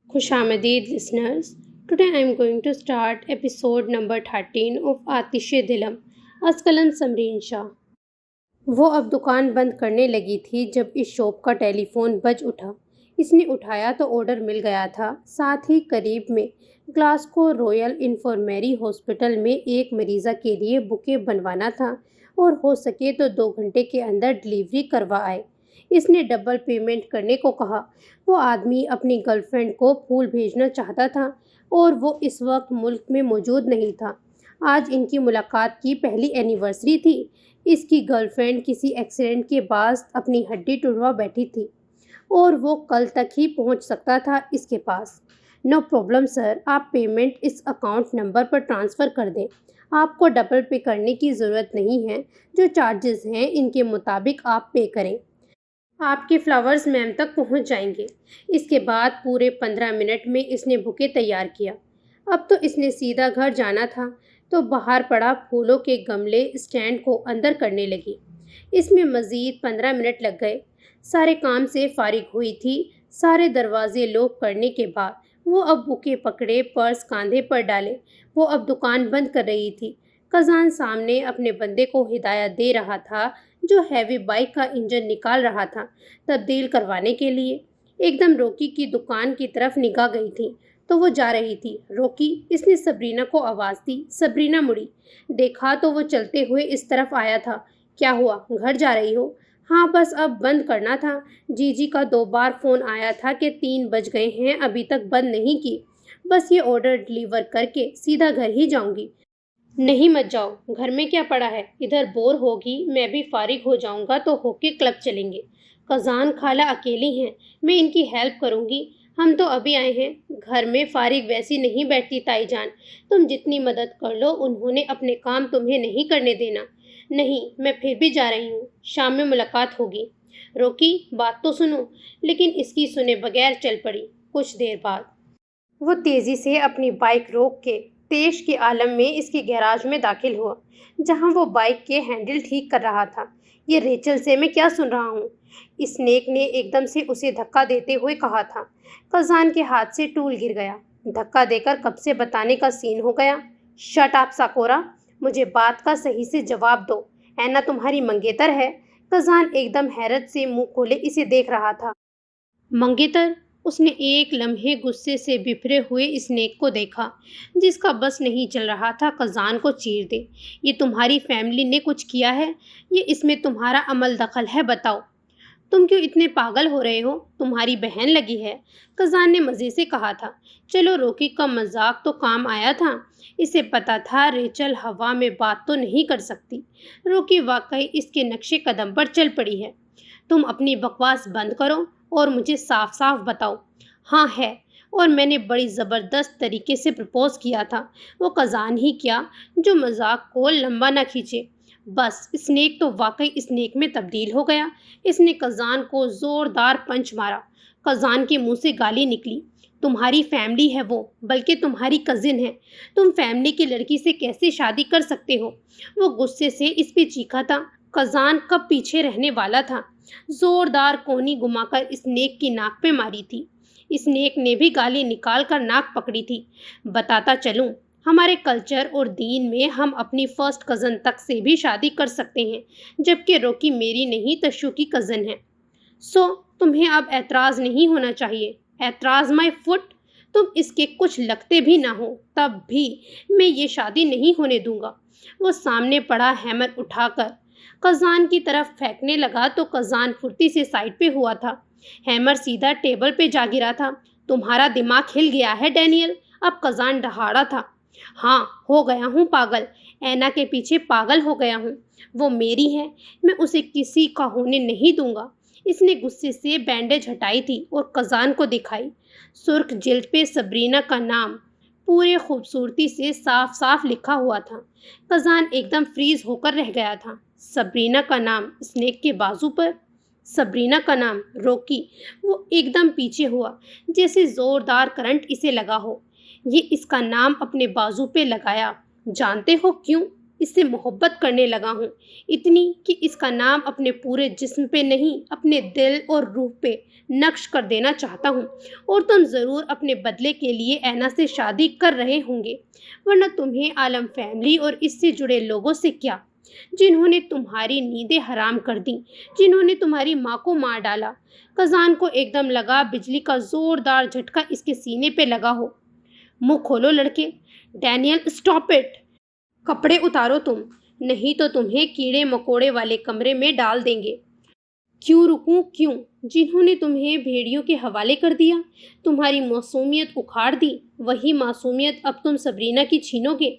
خوش آمدید listeners. Today I am going to start episode number 13 of آتش دلم از کلن سمرین شاہ. وہ اب دکان بند کرنے لگی تھی جب اس شاپ کا ٹیلی فون بج اٹھا. اس نے اٹھایا تو آرڈر مل گیا تھا. ساتھ ہی قریب میں گلاسکو رویل انفرمیری ہاسپٹل میں ایک مریضہ کے لیے بکے بنوانا تھا اور ہو سکے تو 2 گھنٹے کے اندر ڈلیوری کروا آئے. اس نے ڈبل پیمنٹ کرنے کو کہا. وہ آدمی اپنی گرل فرینڈ کو پھول بھیجنا چاہتا تھا اور وہ اس وقت ملک میں موجود نہیں تھا. آج ان کی ملاقات کی پہلی اینیورسری تھی. اس کی گرل فرینڈ کسی ایکسیڈنٹ کے باعث اپنی ہڈی ٹوٹوا بیٹھی تھی اور وہ کل تک ہی پہنچ سکتا تھا اس کے پاس. نو پرابلم سر، آپ پیمنٹ اس اکاؤنٹ نمبر پر ٹرانسفر کر دیں. آپ کو ڈبل پے کرنے کی ضرورت نہیں ہے. جو چارجز ہیں ان کے مطابق آپ پے کریں. آپ کے فلاورز میم تک پہنچ جائیں گے. اس کے بعد پورے 15 منٹ میں اس نے بکے تیار کیا. اب تو اس نے سیدھا گھر جانا تھا تو باہر پڑا پھولوں کے گملے اسٹینڈ کو اندر کرنے لگی. اس میں مزید 15 منٹ لگ گئے. سارے کام سے فارغ ہوئی تھی. سارے دروازے لوک کرنے کے بعد وہ اب بکے پکڑے، پرس کاندھے پر ڈالے. وہ اب دکان بند کر رہی تھی. قزان سامنے اپنے بندے کو ہدایت دے رہا تھا جو ہیوی بائک کا انجن نکال رہا تھا تبدیل کروانے کے لیے. ایک دم روکی کی دکان کی طرف نگاہ گئی تھی تو وہ جا رہی تھی. روکی، اس نے سبرینا کو آواز دی. سبرینا مڑی. دیکھا تو وہ چلتے ہوئے اس طرف آیا تھا. کیا ہوا، گھر جا رہی ہو؟ ہاں بس اب بند کرنا تھا. جی کا 2 بار فون آیا تھا کہ 3 بج گئے ہیں، ابھی تک بند نہیں کی. بس یہ آرڈر ڈلیور کر کے سیدھا گھر ہی جاؤں گی. نہیں مت جاؤ، گھر میں کیا پڑا ہے، ادھر بور ہوگی. میں بھی فارغ ہو جاؤں گا تو ہو کے کلب چلیں گے. قزان خالہ اکیلی ہیں، میں ان کی ہیلپ کروں گی. ہم تو ابھی آئے ہیں، گھر میں فارغ ویسی نہیں بیٹھتی تائی جان. تم جتنی مدد کر لو، انہوں نے اپنے کام تمہیں نہیں کرنے دینا. نہیں، میں پھر بھی جا رہی ہوں، شام میں ملاقات ہوگی. روکی، بات تو سنو. لیکن اس کی سنے بغیر چل پڑی. کچھ دیر بعد وہ تیزی سے اپنی بائک روک کے تیش کے عالم میں اس کے گیراج میں داخل ہوا جہاں وہ بائک کے ہینڈل ٹھیک کر رہا تھا. یہ ریچل سے میں کیا سن رہا ہوں؟ اسنیک نے ایک دم سے اسے دھکا دیتے ہوئے کہا تھا. قزان کے ہاتھ سے ٹول گر گیا. دھکا دے کر کب سے بتانے کا سین ہو گیا. شٹ اپ ساکورا، مجھے بات کا صحیح سے جواب دو. اینا تمہاری منگیتر ہے؟ قزان ایک دم حیرت سے منہ کھولے اسے دیکھ رہا تھا. منگیتر؟ اس نے ایک لمحے غصے سے بفرے ہوئے اسنیک کو دیکھا جس کا بس نہیں چل رہا تھا قزان کو چیر دے. یہ تمہاری فیملی نے کچھ کیا ہے؟ یہ اس میں تمہارا عمل دخل ہے؟ بتاؤ. تم کیوں اتنے پاگل ہو رہے ہو؟ تمہاری بہن لگی ہے، قزان نے مزے سے کہا تھا. چلو روکی کا مذاق تو کام آیا تھا. اسے پتا تھا ریچل ہوا میں بات تو نہیں کر سکتی. روکی واقعی اس کے نقش قدم پر چل پڑی ہے. تم اپنی بکواس بند کرو اور مجھے صاف صاف بتاؤ. ہاں ہے، اور میں نے بڑی زبردست طریقے سے پرپوز کیا تھا. وہ قزان ہی کیا جو مذاق کو لمبا نہ کھینچے. بس اسنیک تو واقعی اسنیک میں تبدیل ہو گیا. اس نے قزان کو زوردار پنچ مارا. قزان کے منہ سے گالی نکلی. تمہاری فیملی ہے وہ، بلکہ تمہاری کزن ہے. تم فیملی کی لڑکی سے کیسے شادی کر سکتے ہو؟ وہ غصے سے اس پہ چیخا تھا. قزان کب پیچھے رہنے والا تھا. زوردار کونی گھما کر اسنیک کی ناک پہ ماری تھی. اسنیک نے بھی گالی نکال کر ناک پکڑی تھی. بتاتا چلوں، ہمارے کلچر اور دین میں ہم اپنی فرسٹ کزن تک سے بھی شادی کر سکتے ہیں، جبکہ روکی میری نہیں تشو کی کزن ہے. سو تمہیں اب اعتراض نہیں ہونا چاہیے. اعتراض مائی فٹ. تم اس کے کچھ لگتے بھی نہ ہو تب بھی میں یہ شادی نہیں ہونے دوں گا. وہ سامنے پڑا ہیمر اٹھا کر قزان کی طرف پھینکنے لگا تو قزان پھرتی سے سائڈ پہ ہوا تھا. ہیمر سیدھا ٹیبل پہ جا گرا تھا. تمہارا دماغ ہل گیا ہے ڈینیل. اب قزان دہاڑا تھا. ہاں، ہو گیا ہوں پاگل. اینا کے پیچھے پاگل ہو گیا ہوں. وہ میری ہے، میں اسے کسی کا ہونے نہیں دوں گا. اس نے غصے سے بینڈیج ہٹائی تھی اور قزان کو دکھائی. سرخ جلد پہ سبرینا کا نام پورے خوبصورتی سے صاف صاف لکھا ہوا تھا. قزان ایک دم فریز ہو کر رہ گیا تھا. سبرینا کا نام اسنیک کے بازو پر. سبرینا کا نام. روکی. وہ ایک دم پیچھے ہوا جیسے زوردار کرنٹ اسے لگا ہو. یہ اس کا نام اپنے بازو پہ لگایا. جانتے ہو کیوں؟ اس سے محبت کرنے لگا ہوں، اتنی کہ اس کا نام اپنے پورے جسم پہ نہیں اپنے دل اور روح پہ نقش کر دینا چاہتا ہوں۔ اور تم ضرور اپنے بدلے کے لیے اینا سے شادی کر رہے ہوں گے، ورنہ تمہیں عالم فیملی اور اس سے جڑے لوگوں سے کیا، جنہوں نے تمہاری نیندیں حرام کر دیں، جنہوں نے تمہاری ماں کو مار ڈالا۔ کزان کو ایک دم لگا بجلی کا زوردار جھٹکا اس کے سینے پہ لگا ہو۔ منہ کھولو لڑکے۔ Daniel stop it. کپڑے اتارو تم، نہیں تو تمہیں کیڑے مکوڑے والے کمرے میں ڈال دیں گے۔ کیوں رکوں کیوں؟ جنہوں نے تمہیں بھیڑیوں کے حوالے کر دیا، تمہاری معصومیت اکھاڑ دی، وہی معصومیت اب تم سبرینا کی چھینو گے۔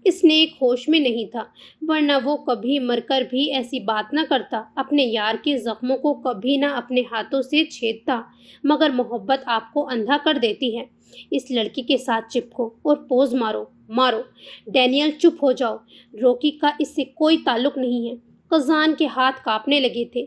اسنیک ہوش میں نہیں تھا، ورنہ وہ کبھی مر کر بھی ایسی بات نہ کرتا، اپنے یار کے زخموں کو کبھی نہ اپنے ہاتھوں سے چھیدتا، مگر محبت آپ کو اندھا کر دیتی ہے۔ اس لڑکی کے ساتھ چپکو اور پوز مارو مارو۔ ڈینیل چپ ہو جاؤ، روکی کا اس سے کوئی تعلق نہیں ہے۔ کزان کے ہاتھ کانپنے لگے تھے،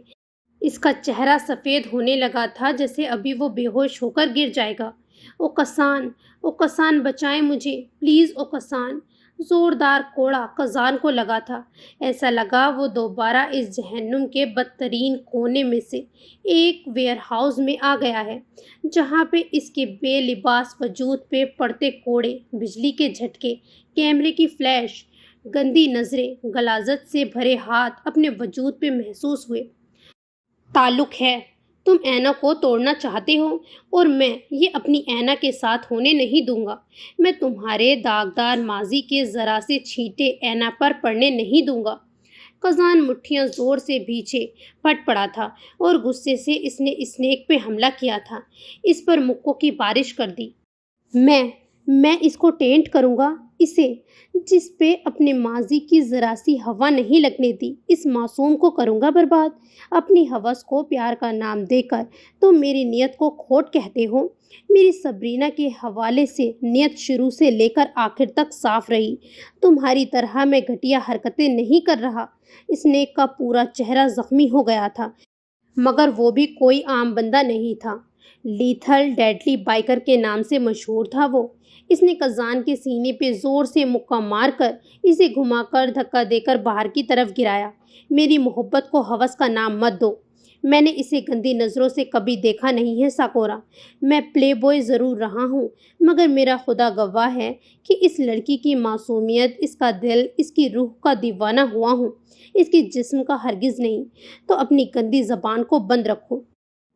اس کا چہرہ سفید ہونے لگا تھا جیسے ابھی وہ بے ہوش ہو کر گر جائے گا۔ او کسان بچائیں مجھے، پلیز او کسان۔ زوردار کوڑا کزان کو لگا تھا، ایسا لگا وہ دوبارہ اس جہنم کے بدترین کونے میں سے ایک ویئر ہاؤس میں آ گیا ہے، جہاں پہ اس کے بے لباس وجود پہ پڑتے کوڑے، بجلی کے جھٹکے، کیمرے کی فلیش، گندی نظریں، غلاظت سے بھرے ہاتھ اپنے وجود پہ محسوس ہوئے۔ تعلق ہے، تم اینا کو توڑنا چاہتے ہو اور میں یہ اپنی اینا کے ساتھ ہونے نہیں دوں گا۔ میں تمہارے داغدار ماضی کے ذرا سے چھینٹے اینا پر پڑنے نہیں دوں گا۔ کزان مٹھیاں زور سے پیچھے پھٹ پڑا تھا اور غصے سے اس نے اسنیک پہ حملہ کیا تھا، اس پر مکوں کی بارش کر دی۔ میں اس کو ٹینٹ کروں گا، اسے جس پہ اپنے ماضی کی ذرا سی ہوا نہیں لگنے دی، اس معصوم کو کروں گا برباد۔ اپنی ہوس کو پیار کا نام دے کر تم میری نیت کو کھوٹ کہتے ہو۔ میری سبرینا کے حوالے سے نیت شروع سے لے کر آخر تک صاف رہی، تمہاری طرح میں گھٹیا حرکتیں نہیں کر رہا۔ اسنیک کا پورا چہرہ زخمی ہو گیا تھا، مگر وہ بھی کوئی عام بندہ نہیں تھا، لیتھل ڈیڈلی بائکر کے نام سے مشہور تھا وہ۔ اس نے کزان کے سینے پہ زور سے مکہ مار کر اسے گھما کر دھکا دے کر باہر کی طرف گرایا۔ میری محبت کو ہوس کا نام مت دو، میں نے اسے گندی نظروں سے کبھی دیکھا نہیں ہے ساکورا۔ میں پلے بوائے ضرور رہا ہوں، مگر میرا خدا گواہ ہے کہ اس لڑکی کی معصومیت، اس کا دل، اس کی روح کا دیوانہ ہوا ہوں، اس کی جسم کا ہرگز نہیں۔ تو اپنی گندی زبان کو بند رکھو۔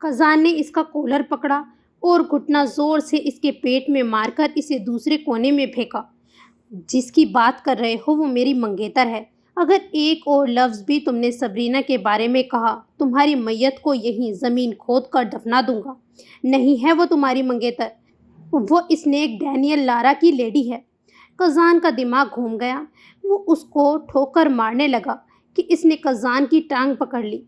کزان نے اس کا کولر پکڑا اور گھٹنا زور سے اس کے پیٹ میں مار کر اسے دوسرے کونے میں پھینکا۔ جس کی بات کر رہے ہو وہ میری منگیتر ہے، اگر ایک اور لفظ بھی تم نے سبرینا کے بارے میں کہا، تمہاری میت کو یہیں زمین کھود کر دفنا دوں گا۔ نہیں ہے وہ تمہاری منگیتر، وہ اسنیک ڈینیل لارا کی لیڈی ہے۔ کزان کا دماغ گھوم گیا، وہ اس کو ٹھوکر مارنے لگا کہ اس نے کزان کی ٹانگ پکڑ لی۔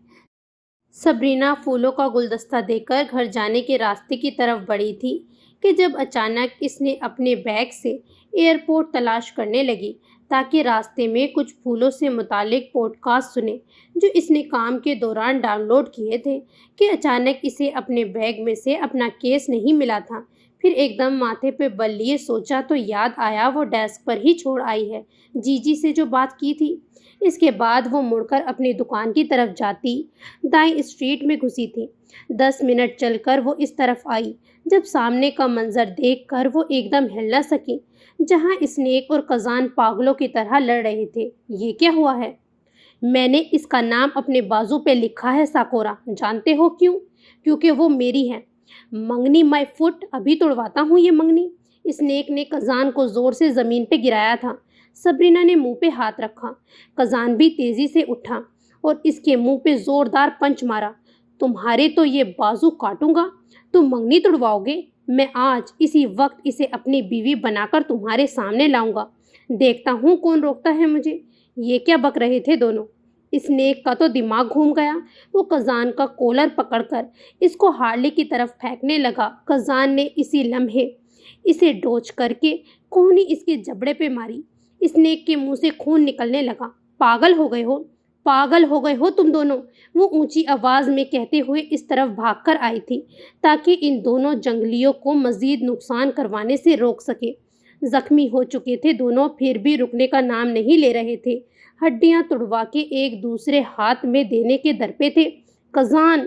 سبرینا پھولوں کا گلدستہ دے کر گھر جانے کے راستے کی طرف بڑھی تھی کہ جب اچانک اس نے اپنے بیگ سے ایئرپورٹ تلاش کرنے لگی تاکہ راستے میں کچھ پھولوں سے متعلق پوڈ کاسٹ سنے جو اس نے کام کے دوران ڈاؤن لوڈ کیے تھے، کہ اچانک اسے اپنے بیگ میں سے اپنا کیس نہیں ملا تھا۔ پھر ایک دم ماتھے پہ بل لیے سوچا تو یاد آیا وہ ڈیسک پر ہی چھوڑ آئی ہے جی سے جو بات کی تھی۔ اس کے بعد وہ مڑ کر اپنی دکان کی طرف جاتی دائیں اسٹریٹ میں گھسی تھی۔ 10 منٹ چل کر وہ اس طرف آئی جب سامنے کا منظر دیکھ کر وہ ایک دم ہل نہ سکی، جہاں اسنیک اور کزان پاگلوں کی طرح لڑ رہے تھے۔ یہ کیا ہوا ہے؟ میں نے اس کا نام اپنے بازو پہ لکھا ہے ساکورا، جانتے ہو کیوں؟ کیونکہ وہ میری ہے۔ منگنی مائی فٹ، ابھی توڑواتا ہوں یہ منگنی۔ اسنیک نے کزان کو زور سے زمین پہ گرایا تھا۔ سبرینا نے منہ پہ ہاتھ رکھا، کزان بھی تیزی سے اٹھا اور اس کے منہ پہ زوردار پنچ مارا۔ تمہارے تو یہ بازو کاٹوں گا، تم منگنی توڑواؤ گے؟ میں آج اسی وقت اسے اپنی بیوی بنا کر تمہارے سامنے لاؤں گا، دیکھتا ہوں کون روکتا ہے مجھے۔ یہ کیا بک رہے تھے دونوں؟ اسنیک کا تو دماغ گھوم گیا، وہ کزان کا کولر پکڑ کر اس کو ہارلے کی طرف پھینکنے لگا۔ کزان نے اسی لمحے اسے ڈوچ کر کے کوہنی اس کے جبڑے پہ ماری۔ اسنیک کے منہ سے خون نکلنے لگا۔ پاگل ہو گئے ہو تم دونوں، وہ اونچی آواز میں کہتے ہوئے اس طرف بھاگ کر آئی تھی تاکہ ان دونوں جنگلیوں کو مزید نقصان کروانے سے روک سکے۔ زخمی ہو چکے تھے دونوں، پھر بھی رکنے کا نام نہیں لے رہے تھے۔ ہڈیاں تڑوا کے ایک دوسرے ہاتھ میں دینے کے درپے تھے۔ کزان،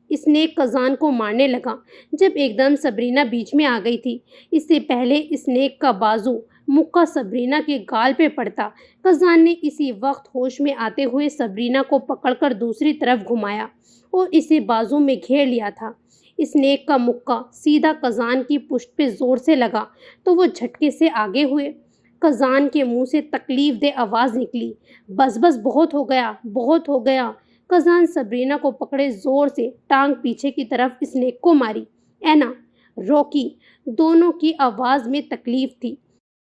اسنیک کزان کو مارنے لگا جب ایک دم سبرینا بیچ میں آ گئی تھی۔ اس سے پہلے اسنیک کا بازو مکہ سبرینا کے گال پہ پڑتا، کزان نے اسی وقت ہوش میں آتے ہوئے سبرینا کو پکڑ کر دوسری طرف گھمایا اور اسے بازو میں گھیر لیا تھا۔ اسنیک کا مکہ سیدھا کزان کی پشت پہ زور سے لگا تو وہ جھٹکے سے آگے ہوئے۔ کزان کے منہ سے تکلیف دہ آواز نکلی، بس بس، بہت ہو گیا، بہت ہو گیا۔ کزان سبرینا کو پکڑے زور سے ٹانگ پیچھے کی طرف اسنیک کو ماری۔ اینا، روکی، دونوں کی آواز میں تکلیف تھی۔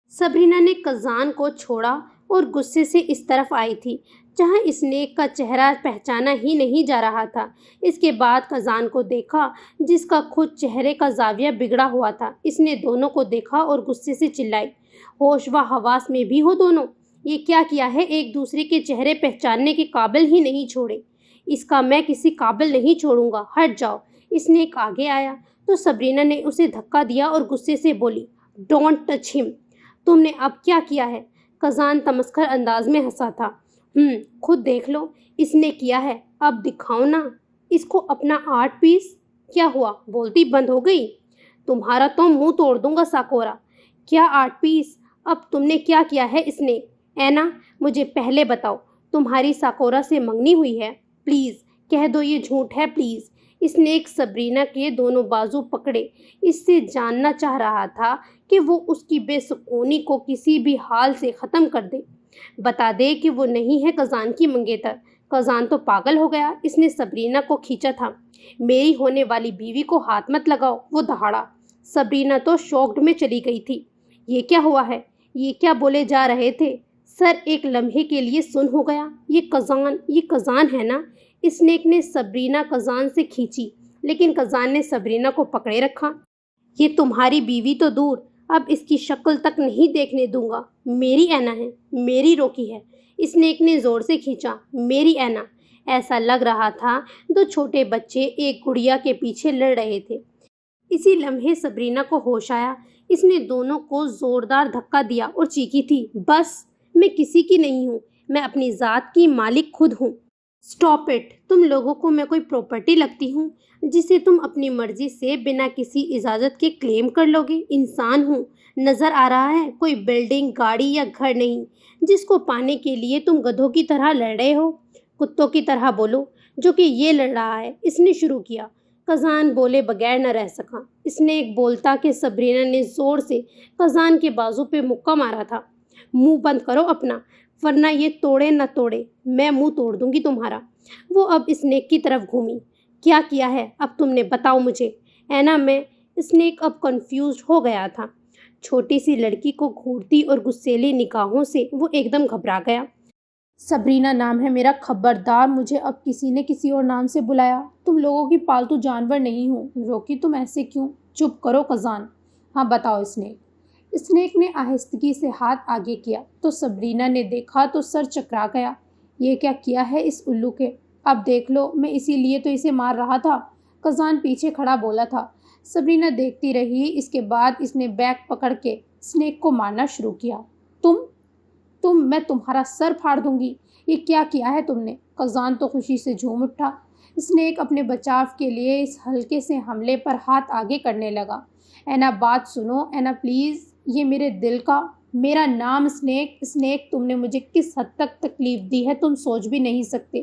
سبرینا نے کزان کو چھوڑا اور غصے سے اس طرف آئی تھی جہاں اسنیک کا چہرہ پہچانا ہی نہیں جا رہا تھا۔ اس کے بعد کزان کو دیکھا جس کا خود چہرے کا زاویہ بگڑا ہوا تھا۔ اس نے دونوں کو دیکھا اور غصے سے چلائی، ہوش و حواس میں بھی ہو دونوں؟ یہ کیا کیا ہے؟ ایک دوسرے کے چہرے پہچاننے کے قابل ہی نہیں چھوڑے۔ اس کا میں کسی قابل نہیں چھوڑوں گا، ہٹ جاؤ۔ اسنیک آگے آیا تو سبرینا نے اسے دھکا دیا اور غصے سے بولی، ڈونٹ ٹچ ہم۔ تم نے اب کیا کیا ہے؟ کزان تمسخر انداز میں ہنسا تھا۔ خود دیکھ لو، اس نے کیا ہے، اب دکھاؤ نا اس کو اپنا آرٹ پیس۔ کیا ہوا؟ بولتی بند ہو گئی؟ تمہارا تو منہ توڑ دوں گا ساکورا۔ کیا آرٹ پیس؟ اب تم نے کیا کیا ہے اسنیک؟ اینا، مجھے پہلے بتاؤ، تمہاری ساکورا سے منگنی ہوئی ہے؟ پلیز کہہ دو یہ جھوٹ ہے، پلیز۔ اسنیک سبرینا کے دونوں بازو پکڑے اس سے جاننا چاہ رہا تھا کہ وہ اس کی بے سکونی کو کسی بھی حال سے ختم کر دے، بتا دے کہ وہ نہیں ہے کزان کی منگیتر۔ کزان تو پاگل ہو گیا، اس نے سبرینا کو کھینچا تھا۔ میری ہونے والی بیوی کو ہاتھ مت لگاؤ، وہ دہاڑا۔ سبرینا تو شاکڈ میں چلی گئی تھی۔ یہ کیا ہوا ہے؟ یہ کیا بولے جا رہے تھے؟ سر ایک لمحے کے لیے سن ہو گیا۔ یہ کزان ہے نا؟ اسنیک نے سبرینا کزان سے کھینچی لیکن کزان نے سبرینا کو پکڑے رکھا۔ یہ تمہاری بیوی تو دور، اب اس کی شکل تک نہیں دیکھنے دوں گا۔ میری اینا ہے، میری روکی ہے۔ اسنیک نے زور سے کھینچا، میری اینا۔ ایسا لگ رہا تھا دو چھوٹے بچے ایک گڑیا کے پیچھے لڑ رہے تھے۔ اسی لمحے سبرینا کو ہوش آیا۔ اس نے دونوں کو زوردار دھکا دیا اور چیخی تھی، بس، میں کسی کی نہیں ہوں، میں اپنی ذات کی مالک خود ہوں۔ Stop it! تم لوگوں کو میں کوئی پراپرٹی لگتی ہوں جسے تم اپنی مرضی سے بنا کسی اجازت کے کلیم کر لو گے؟ انسان ہوں، نظر آ رہا ہے، کوئی بلڈنگ، گاڑی یا گھر نہیں جس کو پانے کے لیے تم گدھوں کی طرح لڑ رہے ہو۔ کتوں کی طرح بولو، جو کہ یہ لڑ رہا ہے۔ اس نے شروع کیا۔ کزان بولے بغیر نہ رہ سکا۔ اس نے ایک بولتا کہ سبرینا نے زور سے کزان کے بازو پہ مکہ مارا تھا۔ منہ بند کرو اپنا، ورنہ یہ توڑے نہ توڑے میں منہ توڑ دوں گی تمہارا۔ وہ اب اسنیک کی طرف گھومی۔ کیا کیا ہے اب تم نے؟ بتاؤ مجھے۔ اینا، میں… اسنیک اب کنفیوزڈ ہو گیا تھا۔ چھوٹی سی لڑکی کو گھورتی اور غصیلی نگاہوں سے وہ ایک دم گھبرا گیا۔ سبرینا نام ہے میرا، خبردار مجھے اب کسی نے کسی اور نام سے بلایا۔ تم لوگوں کی پالتو جانور نہیں ہوں۔ روکی، تم ایسے کیوں؟ چپ کرو کزان۔ ہاں بتاؤ اسنیک۔ اسنیک نے آہستگی سے ہاتھ آگے کیا تو سبرینا نے دیکھا تو سر چکرا گیا۔ یہ کیا ہے اس الو کے؟ اب دیکھ لو، میں اسی لیے تو اسے مار رہا تھا۔ کزان پیچھے کھڑا بولا تھا۔ سبرینا دیکھتی رہی۔ اس کے بعد اس نے بیک پکڑ کے اسنیک کو مارنا شروع کیا۔ میں تمہارا سر پھاڑ دوں گی۔ یہ کیا ہے تم نے؟ کزان تو خوشی سے جھوم اٹھا۔ اسنیک اپنے بچاؤ کے لیے اس ہلکے سے حملے پر ہاتھ آگے کرنے لگا۔ اینا، بات سنو، اینا پلیز، یہ میرے دل کا… میرا نام اسنیک، تم نے مجھے کس حد تک تکلیف دی ہے تم سوچ بھی نہیں سکتے۔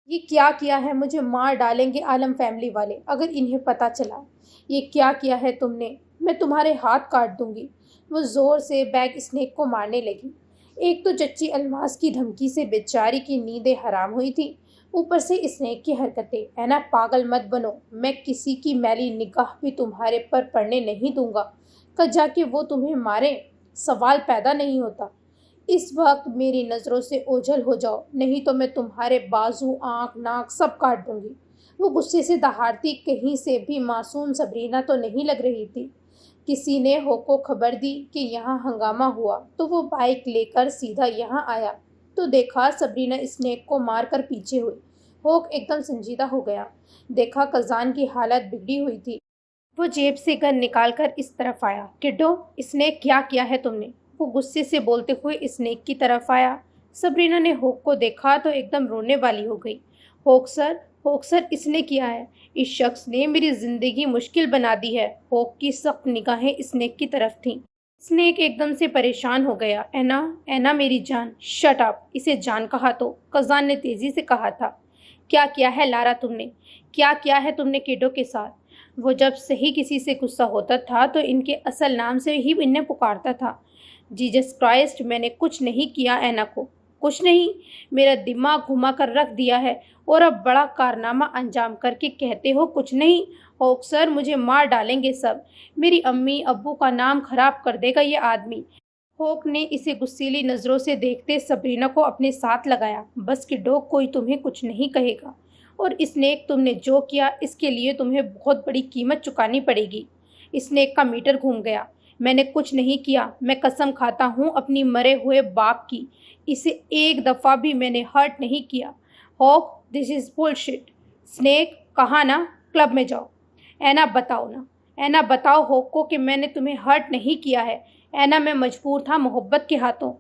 یہ کیا ہے؟ مجھے مار ڈالیں گے عالم فیملی والے اگر انہیں پتہ چلا۔ یہ کیا ہے تم نے؟ میں تمہارے ہاتھ کاٹ دوں گی۔ وہ زور سے بیک اسنیک کو مارنے لگی۔ ایک تو چچی الماس کی دھمکی سے بیچاری کی نیندیں حرام ہوئی تھی، اوپر سے اسنیک کی حرکتیں۔ اینا، پاگل مت بنو، میں کسی کی میلی نگاہ بھی تمہارے پر پڑنے نہیں دوں گا۔ کہ جا کے وہ تمہیں مارے، سوال پیدا نہیں ہوتا۔ اس وقت میری نظروں سے اوجھل ہو جاؤ، نہیں تو میں تمہارے بازو، آنکھ، ناک سب کاٹ دوں گی۔ وہ غصے سے دہاڑتی کہیں سے بھی معصوم سبرینا تو نہیں لگ رہی تھی۔ کسی نے ہوک کو خبر دی کہ یہاں ہنگامہ ہوا تو وہ بائک لے کر سیدھا یہاں آیا تو دیکھا سبرینا اسنیک کو مار کر پیچھے ہوئی۔ ہوک ایک دم سنجیدہ ہو گیا۔ دیکھا کزان کی حالت بگڑی ہوئی تھی۔ وہ جیب سے گن نکال کر اس طرف آیا۔ کڈو، اسنیک کیا ہے تم نے؟ وہ غصے سے بولتے ہوئے اسنیک کی طرف آیا۔ سبرینا نے ہوک کو دیکھا تو ایک دم رونے والی ہو گئی۔ ہوک سر اس نے کیا ہے؟ اس شخص نے میری زندگی مشکل بنا دی ہے۔ ہوک کی سخت نگاہیں اسنیک کی طرف تھیں۔ اسنیک ایک دم سے پریشان ہو گیا۔ اینا میری جان، شٹ اپ، اسے جان کہا تو، کزان نے تیزی سے کہا تھا۔ کیا ہے لارا تم نے؟ کیا ہے تم نے کیڈو کے ساتھ؟ وہ جب صحیح کسی سے غصہ ہوتا تھا تو ان کے اصل نام سے ہی انہیں پکارتا تھا۔ جیزس کرائسٹ، میں نے کچھ نہیں کیا اینا کو، کچھ نہیں۔ میرا دماغ گھما کر رکھ دیا ہے اور اب بڑا کارنامہ انجام کر کے کہتے ہو کچھ نہیں۔ ہوک سر، مجھے مار ڈالیں گے سب، میری امی ابو کا نام خراب کر دے گا یہ آدمی۔ ہوک نے اسے غصیلی نظروں سے دیکھتے سبرینا کو اپنے ساتھ لگایا۔ بس کڈو، کوئی تمہیں کچھ نہیں کہے گا، اور اسنیک تم نے جو کیا اس کے لیے تمہیں بہت بڑی قیمت چکانی پڑے گی۔ اسنیک کا میٹر گھوم گیا۔ میں نے کچھ نہیں کیا، میں قسم کھاتا ہوں اپنی مرے ہوئے باپ کی، اسے ایک دفعہ بھی میں نے ہرٹ نہیں کیا۔ ہوک، دس از بل شٹ۔ اسنیک، کہا نا کلب میں جاؤ۔ اینا بتاؤ ہوک کو کہ میں نے تمہیں ہرٹ نہیں کیا ہے۔ اینا، میں مجبور تھا محبت کے ہاتھوں۔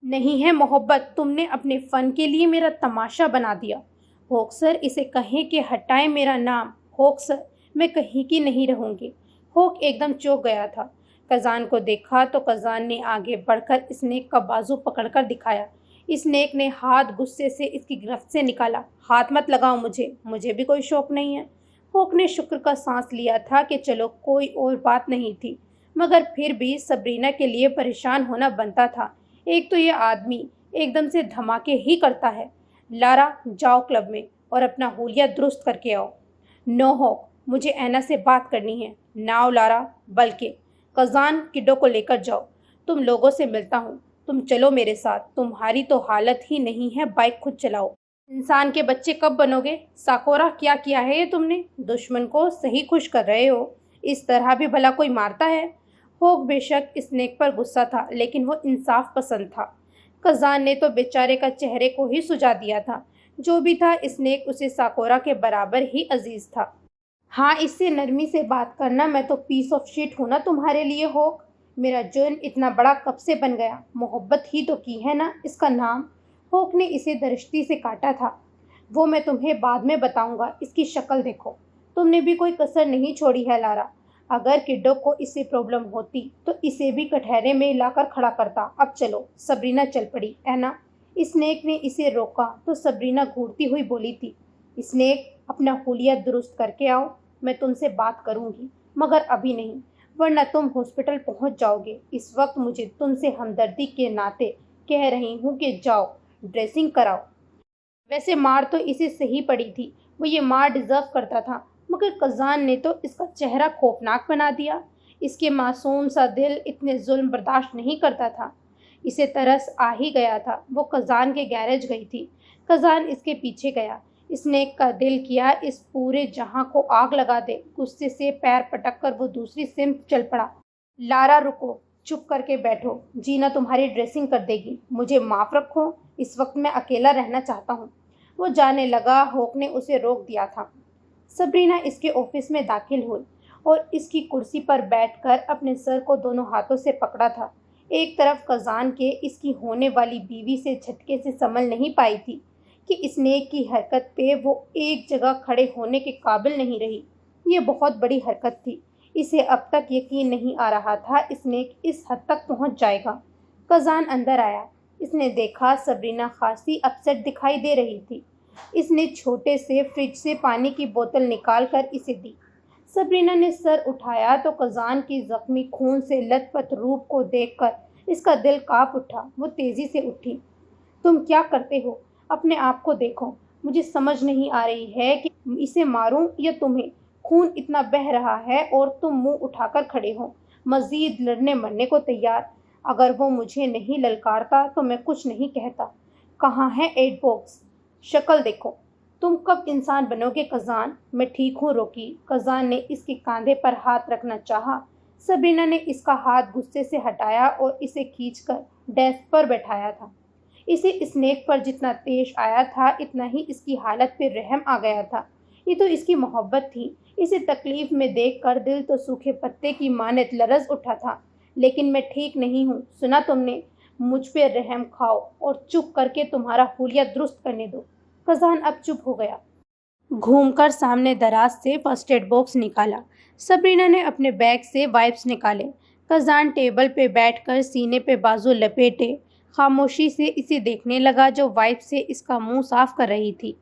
نہیں ہے محبت، تم نے اپنے فن کے لیے میرا تماشا بنا دیا۔ ہوک سر، اسے کہیں کہ ہٹائیں میرا نام۔ ہوک سر، میں کہیں کی نہیں رہوں گی۔ ہوک ایک دم چوک گیا تھا۔ کزان کو دیکھا تو کزان نے آگے بڑھ کر اسنیک کا بازو پکڑ کر دکھایا۔ اسنیک نے ہاتھ غصے سے اس کی گرفت سے نکالا۔ ہاتھ مت لگاؤ مجھے بھی کوئی شوق نہیں ہے۔ ہوک نے شکر کا سانس لیا تھا کہ چلو کوئی اور بات نہیں تھی، مگر پھر بھی سبرینا کے لیے پریشان ہونا بنتا تھا۔ ایک تو یہ آدمی ایک دم سے دھماکے ہی کرتا ہے۔ لارا، جاؤ کلب میں اور اپنا حولیہ درست کر کے آؤ۔ نو ہوک، مجھے اینا سے بات کرنی ہے۔ ناؤ لارا، بلکہ کزان، کڈو کو لے کر جاؤ، تم لوگوں سے ملتا ہوں۔ تم چلو میرے ساتھ، تمہاری تو حالت ہی نہیں ہے، بائک خود چلاؤ۔ انسان کے بچے کب بنو گے؟ ساکورا، کیا ہے یہ تم نے؟ دشمن کو صحیح خوش کر رہے ہو، اس طرح بھی بھلا کوئی مارتا ہے؟ ہوک بے شک اسنیک پر غصہ تھا، لیکن وہ انصاف پسند تھا۔ کزان نے تو بیچارے کا چہرے کو ہی سجا دیا تھا۔ جو بھی تھا، اسنیک اسے ساکورا کے برابر ہی عزیز تھا۔ ہاں، اس سے نرمی سے بات کرنا، میں تو پیس آف شٹ ہوں نا تمہارے لیے ہوک۔ میرا جرم اتنا بڑا کب سے بن گیا؟ محبت ہی تو کی ہے نا اس کا نام۔ ہوک نے اسے درشتی سے کاٹا تھا۔ وہ میں تمہیں بعد میں بتاؤں گا، اس کی شکل دیکھو۔ تم نے بھی کوئی کسر نہیں چھوڑی ہے لارا۔ اگر کڈو کو اس سے پرابلم ہوتی تو اسے بھی کٹہرے میں لا کر کھڑا کرتا۔ اب چلو۔ سبرینا چل پڑی۔ اینا، اسنیک نے اسے روکا تو سبرینا گھورتی ہوئی بولی تھی، اسنیک، اپنا حولیہ درست کر کے آؤ، میں تم سے بات کروں گی، مگر ابھی نہیں، ورنہ تم ہاسپٹل پہنچ جاؤ گے۔ اس وقت مجھے تم سے ہمدردی کے ناطے کہہ رہی ہوں کہ جاؤ، ڈریسنگ کراؤ۔ ویسے مار تو اسے صحیح پڑی تھی، وہ یہ مار ڈیزرو کرتا تھا، مگر کزان نے تو اس کا چہرہ خوفناک بنا دیا۔ اس کے معصوم سا دل اتنے ظلم برداشت نہیں کرتا تھا۔ اسے ترس آ ہی گیا تھا۔ وہ کزان کے گیرج گئی تھی۔ کزان اس کے پیچھے گیا۔ اسنیک کا دل کیا اس پورے جہاں کو آگ لگا دے۔ غصے سے پیر پٹک کر وہ دوسری سمت چل پڑا۔ لارا، رکو، چپ کر کے بیٹھو، جینا تمہاری ڈریسنگ کر دے گی، مجھے معاف رکھو، اس وقت میں اکیلا رہنا چاہتا ہوں۔ وہ جانے لگا۔ ہوک نے اسے روک دیا تھا۔ سبرینا اس کے آفس میں داخل ہوئی اور اس کی کرسی پر بیٹھ کر اپنے سر کو دونوں ہاتھوں سے پکڑا تھا۔ ایک طرف کزان کے اس کی ہونے والی بیوی سے جھٹکے سے سنبھل نہیں پائی تھی کہ اسنیک کی حرکت پہ وہ ایک جگہ کھڑے ہونے کے قابل نہیں رہی۔ یہ بہت بڑی حرکت تھی۔ اسے اب تک یقین نہیں آ رہا تھا اسنیک اس حد تک پہنچ جائے گا۔ کزان اندر آیا۔ اس نے دیکھا سبرینا خاصی اپسیٹ دکھائی دے رہی تھی۔ اس نے چھوٹے سے فریج سے پانی کی بوتل نکال کر اسے دی۔ سبرینا نے سر اٹھایا تو کزان کی زخمی خون سے لت پت روپ کو دیکھ کر اس کا دل کانپ اٹھا۔ وہ تیزی سے اٹھی۔ تم کیا کرتے ہو؟ اپنے آپ کو دیکھو۔ مجھے سمجھ نہیں آ رہی ہے کہ اسے ماروں یا تمہیں۔ خون اتنا بہہ رہا ہے اور تم منہ اٹھا کر کھڑے ہو، مزید لڑنے مرنے کو تیار۔ اگر وہ مجھے نہیں للکارتا تو میں کچھ نہیں کہتا۔ کہاں ہے ایڈ باکس؟ شکل دیکھو۔ تم کب انسان بنو گے کزان؟ میں ٹھیک ہوں روکی۔ کزان نے اس کے کاندھے پر ہاتھ رکھنا چاہا۔ سبرینا نے اس کا ہاتھ غصے سے ہٹایا اور اسے کھینچ کر ڈیسک پر بٹھایا تھا۔ اسے اسنیک پر جتنا پیش آیا تھا اتنا ہی اس کی حالت پہ رحم آ گیا تھا۔ یہ تو اس کی محبت تھی۔ اسے تکلیف میں دیکھ کر دل تو سوکھے پتے کی مانند لرز اٹھا تھا۔ لیکن میں ٹھیک نہیں ہوں، سنا تم نے؟ مجھ پہ رحم کھاؤ اور چپ کر کے تمہارا حلیہ درست کرنے دو۔ قزان اب چپ ہو گیا۔ گھوم کر سامنے دراز سے فرسٹ ایڈ باکس نکالا۔ سبرینا نے اپنے بیگ سے وائپس نکالے۔ قزان ٹیبل پہ بیٹھ کر سینے پہ بازو لپیٹے خاموشی سے اسے دیکھنے لگا جو وائپ سے اس کا منہ صاف کر رہی تھی۔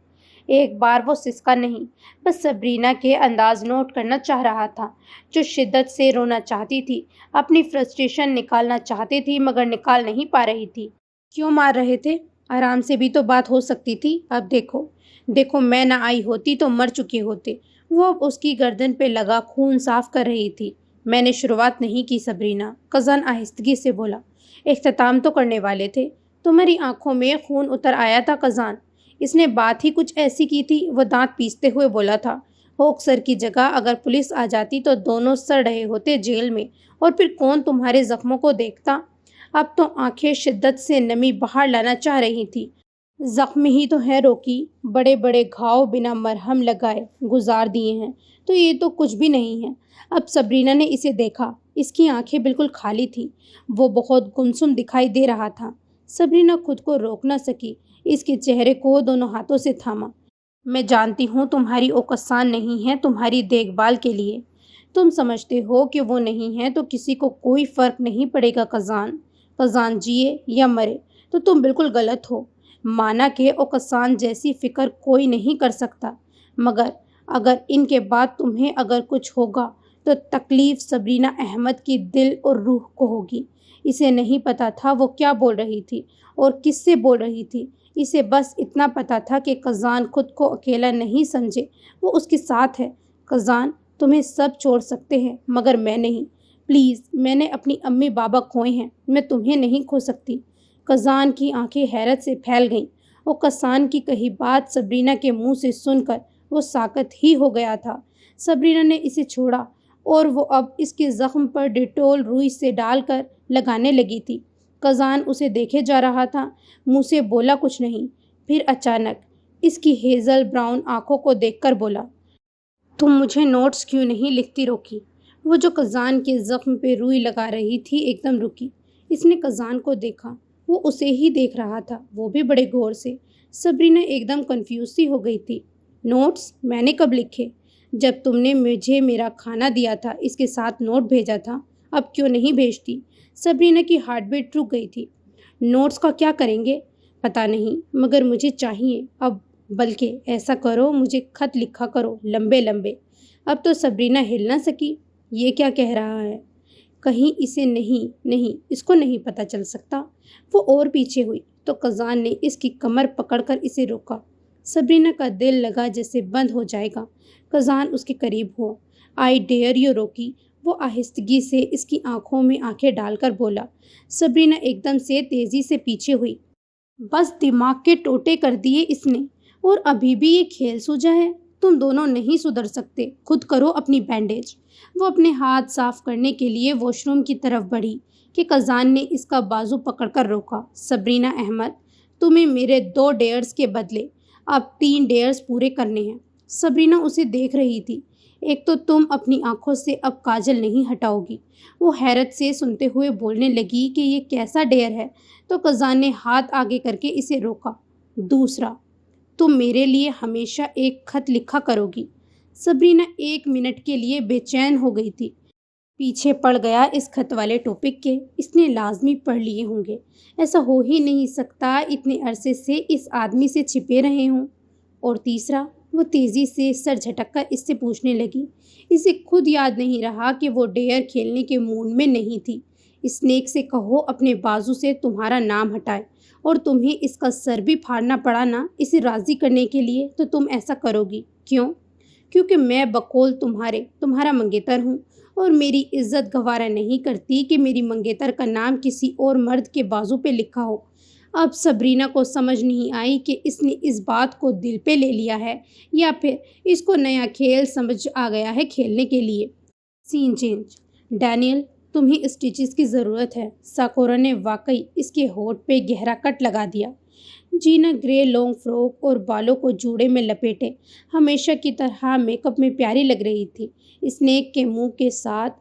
ایک بار وہ سسکا نہیں، بس سبرینا کے انداز نوٹ کرنا چاہ رہا تھا، جو شدت سے رونا چاہتی تھی، اپنی فرسٹریشن نکالنا چاہتی تھی مگر نکال نہیں پا رہی تھی۔ کیوں مار رہے تھے؟ آرام سے بھی تو بات ہو سکتی تھی۔ اب دیکھو میں نہ آئی ہوتی تو مر چکے ہوتے۔ وہ اب اس کی گردن پہ لگا خون صاف کر رہی تھی۔ میں نے شروعات نہیں کی سبرینا، قزان آہستگی سے بولا۔ اختتام تو کرنے والے تھے۔ تمہاری آنکھوں میں خون اتر آیا تھا قزان۔ اس نے بات ہی کچھ ایسی کی تھی، وہ دانت پیستے ہوئے بولا تھا۔ ہوک سر کی جگہ اگر پولیس آ جاتی تو دونوں سڑ رہے ہوتے جیل میں، اور پھر کون تمہارے زخموں کو دیکھتا؟ اب تو آنکھیں شدت سے نمی باہر لانا چاہ رہی تھی۔ زخم ہی تو ہے روکی، بڑے بڑے گھاؤ بنا مرہم لگائے گزار دیے ہیں، تو یہ تو کچھ بھی نہیں ہے۔ اب سبرینا نے اسے دیکھا، اس کی آنکھیں بالکل خالی تھیں، وہ بہت گمسم دکھائی دے رہا تھا۔ سبرینا خود کو روک نہ سکی، اس کے چہرے کو دونوں ہاتھوں سے تھاما۔ میں جانتی ہوں تمہاری اوقسان نہیں ہے تمہاری دیکھ بھال کے لیے۔ تم سمجھتے ہو کہ وہ نہیں ہے تو کسی کو کوئی فرق نہیں پڑے گا قزان جیے یا مرے تو تم بالکل غلط ہو۔ مانا کہ اوقسان جیسی فکر کوئی نہیں کر سکتا، مگر اگر ان کے بعد تمہیں اگر کچھ ہوگا تو تکلیف سبرینا احمد کی دل اور روح کو ہوگی۔ اسے نہیں پتا تھا وہ کیا بول رہی تھی اور کس سے بول رہی تھی، اسے بس اتنا پتا تھا کہ قزان خود کو اکیلا نہیں سمجھے، وہ اس کے ساتھ ہے۔ قزان تمہیں سب چھوڑ سکتے ہیں مگر میں نہیں، پلیز، میں نے اپنی امی بابا کھوئے ہیں، میں تمہیں نہیں کھو سکتی۔ قزان کی آنکھیں حیرت سے پھیل گئیں، اور قزان کی کہی بات سبرینا کے منہ سے سن کر وہ ساکت ہی ہو گیا تھا۔ سبرینا نے اسے چھوڑا اور وہ اب اس کے زخم پر ڈیٹول روئی سے ڈال کر لگانے لگی تھی۔ قزان اسے دیکھے جا رہا تھا، منہ سے بولا کچھ نہیں، پھر اچانک اس کی ہیزل براؤن آنکھوں کو دیکھ کر بولا، تم مجھے نوٹس کیوں نہیں لکھتی روکی؟ وہ جو قزان کے زخم پہ روئی لگا رہی تھی ایک دم رکی۔ اس نے قزان کو دیکھا، وہ اسے ہی دیکھ رہا تھا، وہ بھی بڑے غور سے۔ سبرینا ایک دم کنفیوز سی ہو گئی تھی۔ نوٹس میں نے کب لکھے؟ جب تم نے مجھے میرا کھانا دیا تھا اس کے ساتھ نوٹ بھیجا تھا، اب کیوں نہیں بھیجتی؟ سبرینا کی ہارٹ بیٹ رک گئی تھی۔ نوٹس کا کیا کریں گے؟ پتہ نہیں، مگر مجھے چاہیے اب، بلکہ ایسا کرو مجھے خط لکھا کرو لمبے لمبے۔ اب تو سبرینا ہل نہ سکی، یہ کیا کہہ رہا ہے؟ کہیں اسے نہیں اس کو نہیں پتہ چل سکتا؟ وہ اور پیچھے ہوئی تو قزان نے اس کی کمر پکڑ کر اسے روکا۔ سبرینا کا دل لگا جیسے بند ہو جائے گا۔ قزان اس کے قریب ہوا۔ آئی ڈیئر یو روکی، وہ آہستگی سے اس کی آنکھوں میں آنکھیں ڈال کر بولا۔ سبرینا ایک دم سے تیزی سے پیچھے ہوئی۔ بس دماغ کے ٹوٹے کر دیے اس نے، اور ابھی بھی یہ کھیل سوجا ہے؟ تم دونوں نہیں سدھر سکتے، خود کرو اپنی بینڈیج۔ وہ اپنے ہاتھ صاف کرنے کے لیے واش روم کی طرف بڑھی کہ قزان نے اس کا بازو پکڑ کر روکا۔ سبرینا احمد، تمہیں میرے 2 ڈیئرز کے بدلے اب 3 ڈیئرز پورے کرنے ہیں۔ سبرینا اسے دیکھ رہی تھی۔ ایک تو تم اپنی آنکھوں سے اب کاجل نہیں ہٹاؤ گی، وہ حیرت سے سنتے ہوئے بولنے لگی کہ یہ کیسا ڈیئر ہے، تو قزان نے ہاتھ آگے کر کے اسے روکا۔ دوسرا، تم میرے لیے ہمیشہ ایک خط لکھا کرو گی۔ سبرینا 1 منٹ کے لیے بے چین ہو گئی تھی۔ پیچھے پڑ گیا اس خط والے ٹاپک کے، اس نے لازمی پڑھ لیے ہوں گے، ایسا ہو ہی نہیں سکتا اتنے عرصے سے اس آدمی سے چھپے رہے ہوں۔ اور تیسرا، وہ تیزی سے سر جھٹک کر اس سے پوچھنے لگی، اسے خود یاد نہیں رہا کہ وہ ڈیئر کھیلنے کے موڈ میں نہیں تھی۔ اسنیک سے کہو اپنے بازو سے تمہارا نام ہٹائے، اور تمہیں اس کا سر بھی پھاڑنا پڑا نا اسے راضی کرنے کے لیے تو تم ایسا کرو گی۔ کیوں؟ کیونکہ میں بقول تمہارا منگیتر ہوں، اور میری عزت گوارا نہیں کرتی کہ میری منگیتر کا نام کسی اور مرد کے بازو پہ لکھا ہو۔ اب سبرینا کو سمجھ نہیں آئی کہ اس نے اس بات کو دل پہ لے لیا ہے یا پھر اس کو نیا کھیل سمجھ آ گیا ہے کھیلنے کے لیے۔ سین چینج۔ ڈینیل، تمہیں اسٹیچز کی ضرورت ہے۔ ساکورا نے واقعی اس کے ہونٹ پہ گہرا کٹ لگا دیا۔ جینا گرے لانگ فراک اور بالوں کو جوڑے میں لپیٹے ہمیشہ کی طرح میک اپ میں پیاری لگ رہی تھی۔ اسنیک کے منہ کے ساتھ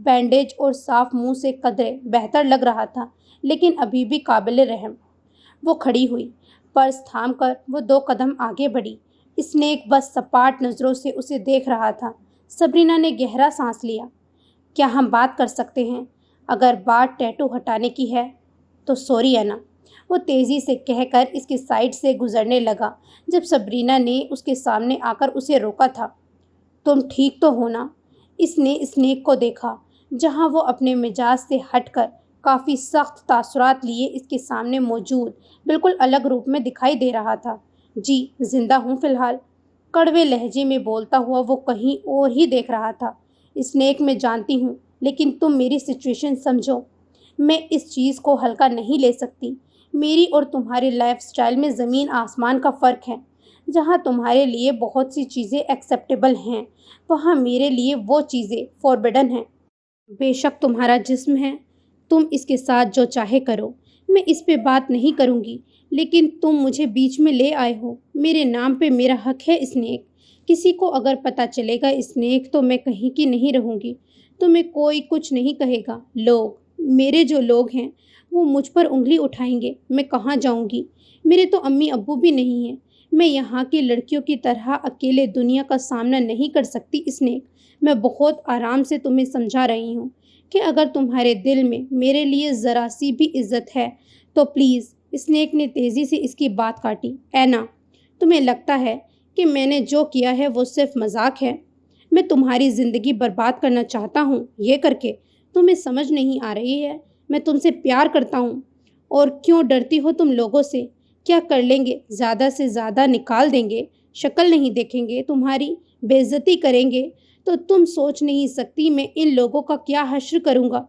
بینڈیج اور صاف منہ سے قدرے بہتر لگ رہا تھا، لیکن ابھی بھی قابل رحم۔ وہ کھڑی ہوئی، پرس تھام کر وہ 2 قدم آگے بڑھی۔ اسنیک بس سپاٹ نظروں سے اسے دیکھ رہا تھا۔ سبرینا نے گہرا سانس لیا۔ کیا ہم بات کر سکتے ہیں؟ اگر بات ٹیٹو ہٹانے کی ہے تو سوری اینا، وہ تیزی سے کہہ کر اس کے سائڈ سے گزرنے لگا جب سبرینا نے اس کے سامنے آ کر اسے روکا تھا۔ تم ٹھیک تو ہو نا؟ اس نے اسنیک کو دیکھا جہاں وہ اپنے مزاج سے ہٹ کر کافی سخت تاثرات لیے اس کے سامنے موجود بالکل الگ روپ میں دکھائی دے رہا تھا۔ جی زندہ ہوں فی الحال، کڑوے لہجے میں بولتا ہوا وہ کہیں اور ہی دیکھ رہا تھا۔ اسنیک میں جانتی ہوں، لیکن تم میری سچویشن سمجھو، میں اس چیز کو ہلکا نہیں لے سکتی۔ میری اور تمہارے لائف سٹائل میں زمین آسمان کا فرق ہے۔ جہاں تمہارے لیے بہت سی چیزیں ایکسیپٹیبل ہیں، وہاں میرے لیے وہ چیزیں فوربڈن ہیں۔ بے شک تمہارا جسم ہے، تم اس کے ساتھ جو چاہے کرو، میں اس پہ بات نہیں کروں گی، لیکن تم مجھے بیچ میں لے آئے ہو۔ میرے نام پہ میرا حق ہے اسنیک۔ کسی کو اگر پتہ چلے گا اسنیک تو میں کہیں کی نہیں رہوں گی، تمہیں کوئی کچھ نہیں کہے گا۔ لوگ، میرے جو لوگ ہیں وہ مجھ پر انگلی اٹھائیں گے، میں کہاں جاؤں گی؟ میرے تو امی ابو بھی نہیں ہیں، میں یہاں کی لڑکیوں کی طرح اکیلے دنیا کا سامنا نہیں کر سکتی اسنیک۔ میں بہت آرام سے تمہیں سمجھا رہی ہوں کہ اگر تمہارے دل میں میرے لیے ذرا سی بھی عزت ہے تو پلیز۔ اسنیک نے تیزی سے اس کی بات کاٹی۔ اینا، تمہیں لگتا ہے کہ میں نے جو کیا ہے وہ صرف مذاق ہے؟ میں تمہاری زندگی برباد کرنا چاہتا ہوں یہ کر کے؟ تمہیں سمجھ نہیں آ رہی ہے؟ میں تم سے پیار کرتا ہوں۔ اور کیوں ڈرتی ہو تم لوگوں سے؟ کیا کر لیں گے؟ زیادہ سے زیادہ نکال دیں گے، شکل نہیں دیکھیں گے تمہاری، بے عزتی کریں گے تو تم سوچ نہیں سکتی میں ان لوگوں کا کیا حشر کروں گا،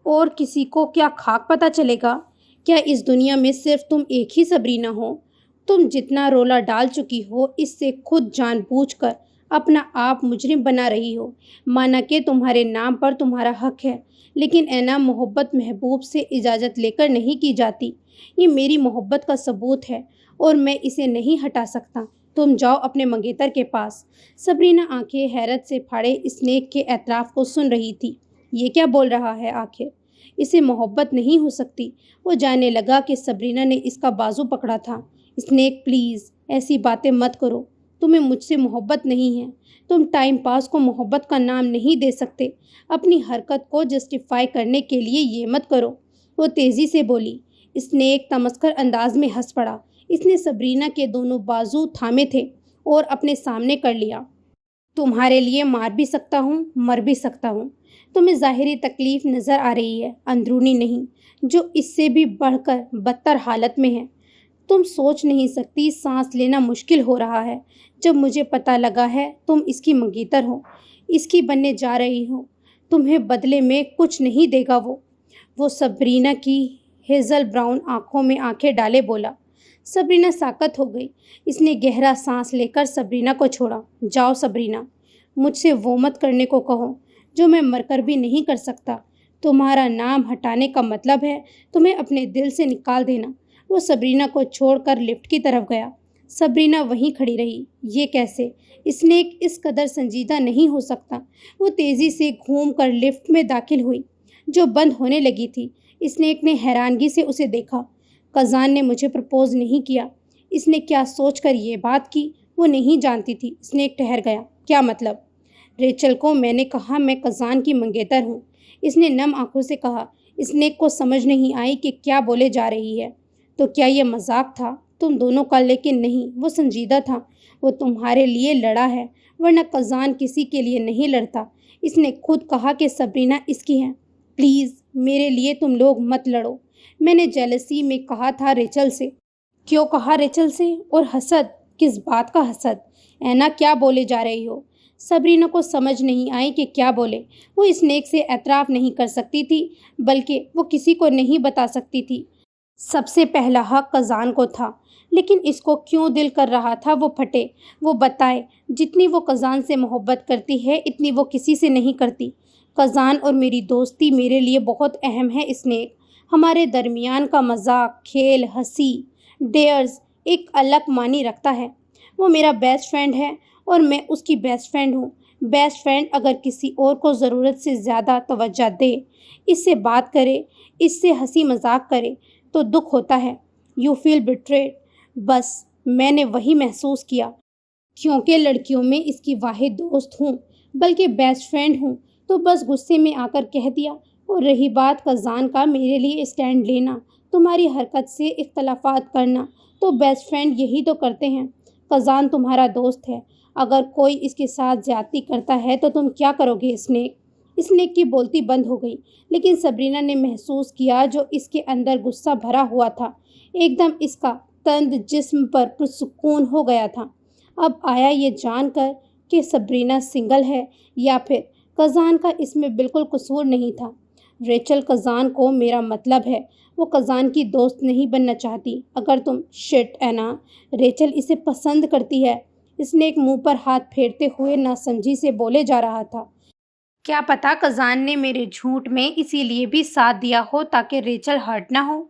اور کسی کو کیا خاک پتہ چلے گا؟ کیا اس دنیا میں صرف تم ایک ہی سبرینا ہو؟ تم جتنا رولا ڈال چکی ہو اس سے خود جان بوجھ کر اپنا آپ مجرم بنا رہی ہو۔ مانا کہ تمہارے نام پر تمہارا حق ہے، لیکن اینا محبت محبوب سے اجازت لے کر نہیں کی جاتی۔ یہ میری محبت کا ثبوت ہے اور میں اسے نہیں ہٹا سکتا۔ تم جاؤ اپنے منگیتر کے پاس۔ سبرینا آنکھیں حیرت سے پھاڑے اسنیک کے اعتراف کو سن رہی تھی۔ یہ کیا بول رہا ہے آخر؟ اسے محبت نہیں ہو سکتی؟ وہ جاننے لگا کہ سبرینا نے اس کا بازو پکڑا تھا۔ اسنیک پلیز ایسی باتیں مت کرو، تمہیں مجھ سے محبت نہیں ہے۔ تم ٹائم پاس کو محبت کا نام نہیں دے سکتے۔ اپنی حرکت کو جسٹیفائی کرنے کے لیے یہ مت کرو۔ وہ تیزی سے بولی۔ اسنیک تمسخر انداز میں ہنس پڑا۔ اس نے سبرینا کے دونوں بازو تھامے تھے اور اپنے سامنے کر لیا۔ تمہارے لیے مار بھی سکتا ہوں، مر بھی سکتا ہوں۔ تمہیں ظاہری تکلیف نظر آ رہی ہے، اندرونی نہیں، جو اس سے بھی بڑھ کر بدتر حالت میں ہے۔ تم سوچ نہیں سکتی سانس لینا مشکل ہو رہا ہے جب مجھے پتہ لگا ہے تم اس کی منگیتر ہو، اس کی بننے جا رہی ہو۔ تمہیں بدلے میں کچھ نہیں دے گا وہ سبرینا کی ہیزل براؤن آنکھوں میں آنکھیں ڈالے بولا۔ سبرینا ساکت ہو گئی۔ اس نے گہرا سانس لے کر سبرینا کو چھوڑا۔ جاؤ سبرینا، مجھ سے وہ مت کرنے کو کہو جو میں مر کر بھی نہیں کر سکتا۔ تمہارا نام ہٹانے کا مطلب ہے تمہیں اپنے دل سے نکال دینا۔ وہ سبرینا کو چھوڑ کر لفٹ کی طرف گیا۔ سبرینا وہیں کھڑی رہی۔ یہ کیسے؟ اسنیک اس قدر سنجیدہ نہیں ہو سکتا۔ وہ تیزی سے گھوم کر لفٹ میں داخل ہوئی جو بند ہونے لگی تھی۔ اسنیک نے حیرانگی سے اسے دیکھا۔ قزان نے مجھے پرپوز نہیں کیا۔ اس نے کیا سوچ کر یہ بات کی وہ نہیں جانتی تھی۔ اسنیک ٹھہر گیا۔ کیا مطلب؟ ریچل کو میں نے کہا میں قزان کی منگیتر ہوں، اس نے نم آنکھوں سے کہا۔ اسنیک کو سمجھ نہیں آئی کہ کیا بولے جا رہی ہے۔ تو کیا یہ مذاق تھا تم دونوں کا؟ لیکن نہیں، وہ سنجیدہ تھا۔ وہ تمہارے لیے لڑا ہے، ورنہ قزان کسی کے لیے نہیں لڑتا۔ اس نے خود کہا کہ سبرینا اس کی ہے۔ پلیز میرے لیے تم لوگ مت لڑو۔ میں نے جیلسی میں کہا تھا ریچل سے۔ کیوں کہا ریچل سے؟ اور حسد؟ کس بات کا حسد؟ اینا کیا بولے جا رہی ہو؟ سبرینا کو سمجھ نہیں آئی کہ کیا بولے۔ وہ اسنیک سے اعتراف نہیں کر سکتی تھی، بلکہ وہ کسی کو نہیں بتا سکتی تھی۔ سب سے پہلا حق قزان کو تھا، لیکن اس کو کیوں دل کر رہا تھا وہ پھٹے، وہ بتائے۔ جتنی وہ قزان سے محبت کرتی ہے اتنی وہ کسی سے نہیں کرتی۔ قزان اور میری دوستی میرے لیے بہت اہم ہے اسنیک۔ ہمارے درمیان کا مذاق، کھیل، ہنسی، ڈیئرز ایک الگ معنی رکھتا ہے۔ وہ میرا بیسٹ فرینڈ ہے اور میں اس کی بیسٹ فرینڈ ہوں۔ بیسٹ فرینڈ اگر کسی اور کو ضرورت سے زیادہ توجہ دے، اس سے بات کرے، اس سے ہنسی مذاق کرے تو دکھ ہوتا ہے. You feel betrayed. بس میں نے وہی محسوس کیا. کیونکہ لڑکیوں میں اس کی واحد دوست ہوں، بلکہ بیسٹ فرینڈ ہوں، تو بس غصے میں آ کر کہہ دیا. اور رہی بات قزان کا میرے لیے اسٹینڈ لینا، تمہاری حرکت سے اختلافات کرنا، تو بیسٹ فرینڈ یہی تو کرتے ہیں. قزان تمہارا دوست ہے، اگر کوئی اس کے ساتھ زیادتی کرتا ہے تو تم کیا کرو گے؟ اسنیک کی بولتی بند ہو گئی، لیکن سبرینا نے محسوس کیا جو اس کے اندر غصہ بھرا ہوا تھا ایک دم اس کا تند جسم پر پرسکون ہو گیا تھا. اب آیا یہ جان کر کہ سبرینا سنگل ہے یا پھر قزان کا اس میں بالکل قصور نہیں تھا. ریچل قزان کو میرا مطلب ہے وہ قزان کی دوست نہیں بننا چاہتی. اگر تم شٹ اینا، ریچل اسے پسند کرتی ہے. اسنیک منہ پر ہاتھ پھیرتے ہوئے ناسمجھی سے بولے جا رہا تھا. کیا پتا قزان نے میرے جھوٹ میں اسی لیے بھی ساتھ دیا ہو تاکہ ریچل ہرٹ نہ ہو،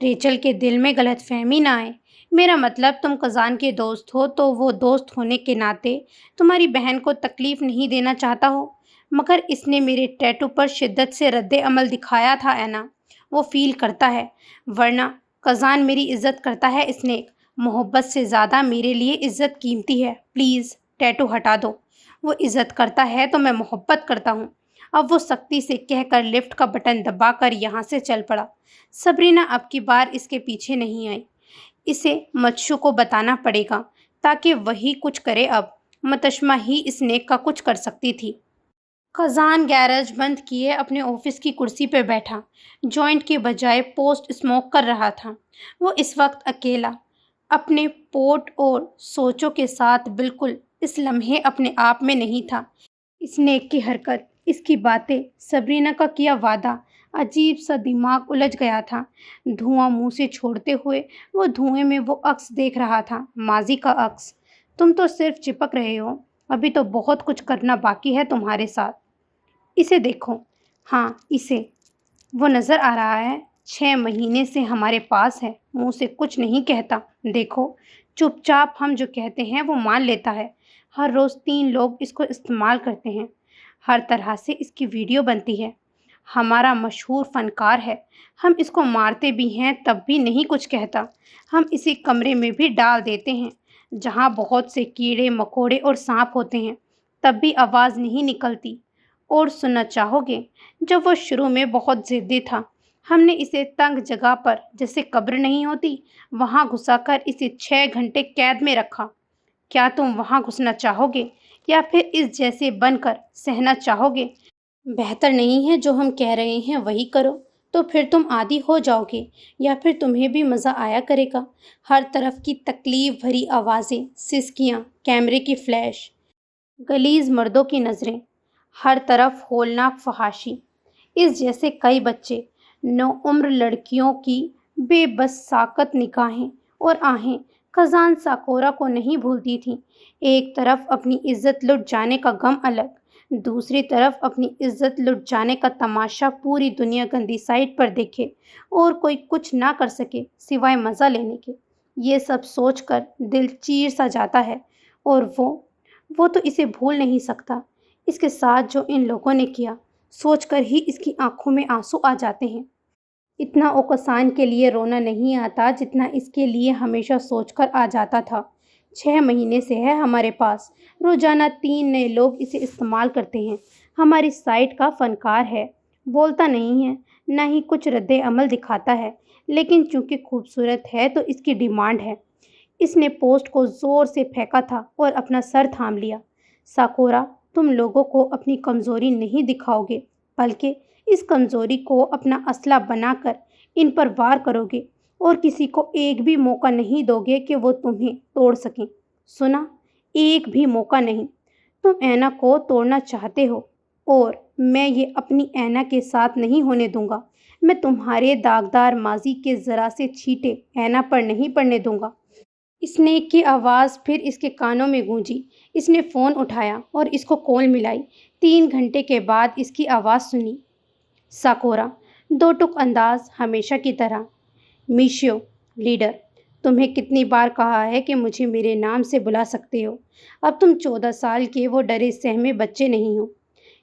ریچل کے دل میں غلط فہمی نہ آئے. میرا مطلب تم قزان کے دوست ہو تو وہ دوست ہونے کے ناطے تمہاری بہن کو تکلیف نہیں دینا چاہتا ہو. مگر اس نے میرے ٹیٹو پر شدت سے رد عمل دکھایا تھا اینا. وہ فیل کرتا ہے، ورنہ قزان میری عزت کرتا ہے. اسنیک محبت سے زیادہ میرے لیے عزت قیمتی ہے. پلیز ٹیٹو ہٹا دو. وہ عزت کرتا ہے تو میں محبت کرتا ہوں. اب وہ سختی سے کہہ کر لفٹ کا بٹن دبا کر یہاں سے چل پڑا. سبرینا اب کی بار اس کے پیچھے نہیں آئی. اسے مچھو کو بتانا پڑے گا تاکہ وہی کچھ کرے. اب متشمہ ہی اسنیک کا کچھ کر سکتی تھی. قزان گیراج بند کیے اپنے آفس کی کرسی پہ بیٹھا، جوائنٹ کے بجائے پوسٹ اسموک کر رہا تھا. وہ اس وقت اکیلا اپنے پوٹ اور سوچوں کے ساتھ بالکل اس لمحے اپنے آپ میں نہیں تھا. اسنیک کی حرکت، اس کی باتیں، سبرینا کا کیا وعدہ، عجیب سا دماغ الجھ گیا تھا. دھواں منہ سے چھوڑتے ہوئے وہ دھوئیں میں وہ عکس دیکھ رہا تھا، ماضی کا عکس. تم تو صرف چپک رہے ہو، ابھی تو بہت کچھ کرنا باقی ہے تمہارے ساتھ. اسے دیکھو. ہاں اسے. وہ نظر آ رہا ہے. 6 مہینے سے ہمارے پاس ہے، منہ سے کچھ نہیں کہتا. دیکھو چپ چاپ ہم جو کہتے ہیں وہ مان لیتا ہے. ہر روز 3 لوگ اس کو استعمال کرتے ہیں، ہر طرح سے اس کی ویڈیو بنتی ہے. ہمارا مشہور فنکار ہے. ہم اس کو مارتے بھی ہیں تب بھی نہیں کچھ کہتا. ہم اسی کمرے میں بھی ڈال دیتے ہیں جہاں بہت سے کیڑے مکوڑے اور سانپ ہوتے ہیں، تب بھی آواز نہیں نکلتی. اور سننا چاہو گے، جب وہ شروع میں بہت ضدی تھا ہم نے اسے تنگ جگہ پر، جیسے قبر نہیں ہوتی، وہاں گھسا کر اسے 6 گھنٹے قید میں رکھا. کیا تم وہاں گھسنا چاہو گے یا پھر اس جیسے بن کر سہنا چاہو گے؟ بہتر نہیں ہے جو ہم کہہ رہے ہیں وہی کرو، تو پھر تم عادی ہو جاؤ گے یا پھر تمہیں بھی مزہ آیا کرے گا. ہر طرف کی تکلیف بھری آوازیں، سسکیاں، کیمرے کی فلیش، غلیظ مردوں کی نظریں، ہر طرف ہولناک فحاشی. اس جیسے کئی بچے، نوعمر لڑکیوں کی بے بس ساکت نگاہیں اور آہیں قزان ساکورا کو نہیں بھولتی تھیں. ایک طرف اپنی عزت لٹ جانے کا غم الگ، دوسری طرف اپنی عزت لٹ جانے کا تماشا پوری دنیا گندی سائٹ پر دیکھے اور کوئی کچھ نہ کر سکے سوائے مزہ لینے کے. یہ سب سوچ کر دل چیر سا جاتا ہے. اور وہ تو اسے بھول نہیں سکتا. اس کے ساتھ جو ان لوگوں نے کیا، سوچ کر ہی اس کی آنکھوں میں آنسو آ جاتے ہیں. اتنا اوکسان کے لیے رونا نہیں آتا جتنا اس کے لیے ہمیشہ سوچ کر آ جاتا تھا. 6 مہینے سے ہے ہمارے پاس، روزانہ 3 نئے لوگ اسے استعمال کرتے ہیں. ہماری سائٹ کا فنکار ہے، بولتا نہیں ہے، نہ ہی کچھ رد عمل دکھاتا ہے، لیکن چونکہ خوبصورت ہے تو اس کی ڈیمانڈ ہے. اس نے پوسٹ کو زور سے پھینکا تھا اور اپنا سر تھام لیا. ساکورا، تم لوگوں کو اپنی کمزوری نہیں دکھاؤ گے، بلکہ اس کمزوری کو اپنا اسلحہ بنا کر ان پر وار کرو گے اور کسی کو ایک بھی موقع نہیں دو گے کہ وہ تمہیں توڑ سکیں. سنا؟ ایک بھی موقع نہیں. تم اینا کو توڑنا چاہتے ہو اور میں یہ اپنی اینا کے ساتھ نہیں ہونے دوں گا. میں تمہارے داغدار ماضی کے ذرا سے چھینٹے اینا پر نہیں پڑنے دوں گا. اسنیک کی آواز پھر اس کے کانوں میں گونجی. اس نے فون اٹھایا اور اس کو کال ملائی. 3 گھنٹے کے بعد اس کی آواز سنی. ساکورا. 2 ٹک انداز ہمیشہ کی طرح. میشیو لیڈر. تمہیں کتنی بار کہا ہے کہ مجھے میرے نام سے بلا سکتے ہو۔ اب تم 14 سال کے وہ ڈرے سہمے بچے نہیں ہو۔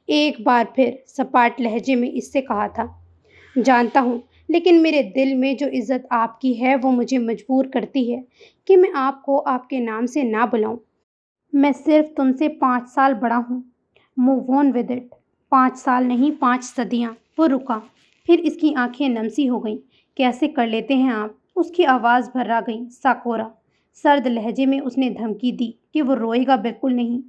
ایک بار پھر سپاٹ لہجے میں اس سے کہا تھا۔ جانتا ہوں، لیکن میرے دل میں جو عزت آپ کی ہے وہ مجھے مجبور کرتی ہے کہ میں آپ کو آپ کے نام سے نہ بلاؤں۔ میں صرف تم سے 5 سال بڑا ہوں۔ Move on with it. 5 سال نہیں، 5 صدیاں۔ وہ رکا، پھر اس کی آنکھیں نم سی ہو گئیں۔ کیسے کر لیتے ہیں آپ؟ اس کی آواز بھرا گئی۔ ساکورا، سرد لہجے میں اس نے دھمکی دی کہ وہ روئے گا بالکل نہیں۔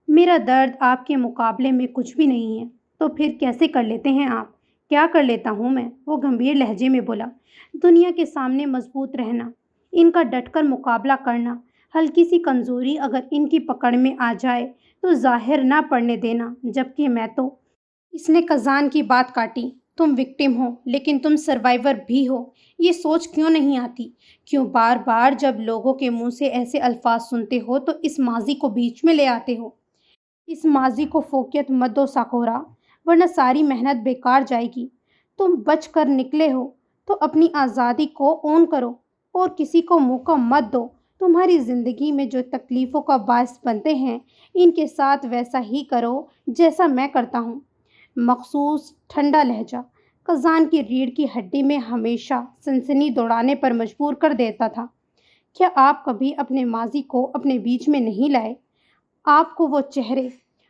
میرا درد آپ کے مقابلے میں کچھ بھی نہیں ہے۔ تو پھر کیسے کر لیتے ہیں آپ؟ کیا کر لیتا ہوں میں؟ وہ گمبھیر لہجے میں بولا۔ دنیا کے سامنے مضبوط رہنا، ان کا ڈٹ کر مقابلہ کرنا، ہلکی سی کمزوری اگر ان کی پکڑ میں آ جائے تو ظاہر نہ پڑنے دینا، جبکہ میں تو… اس نے کزان کی بات کاٹی۔ تم وکٹم ہو، لیکن تم سروائیور بھی ہو۔ یہ سوچ کیوں نہیں آتی؟ کیوں بار بار جب لوگوں کے منہ سے ایسے الفاظ سنتے ہو تو اس ماضی کو بیچ میں لے آتے ہو؟ اس ماضی کو فوقیت مت دو ساکورا، ورنہ ساری محنت بیکار جائے گی۔ تم بچ کر نکلے ہو تو اپنی آزادی کو اون کرو اور کسی کو موقع مت دو۔ تمہاری زندگی میں جو تکلیفوں کا باعث بنتے ہیں ان کے ساتھ ویسا ہی کرو جیسا میں کرتا ہوں۔ مخصوص ٹھنڈا لہجہ کزان کی ریڑھ کی ہڈی میں ہمیشہ سنسنی دوڑانے پر مجبور کر دیتا تھا۔ کیا آپ کبھی اپنے ماضی کو اپنے بیچ میں نہیں لائے؟ آپ کو وہ چہرے،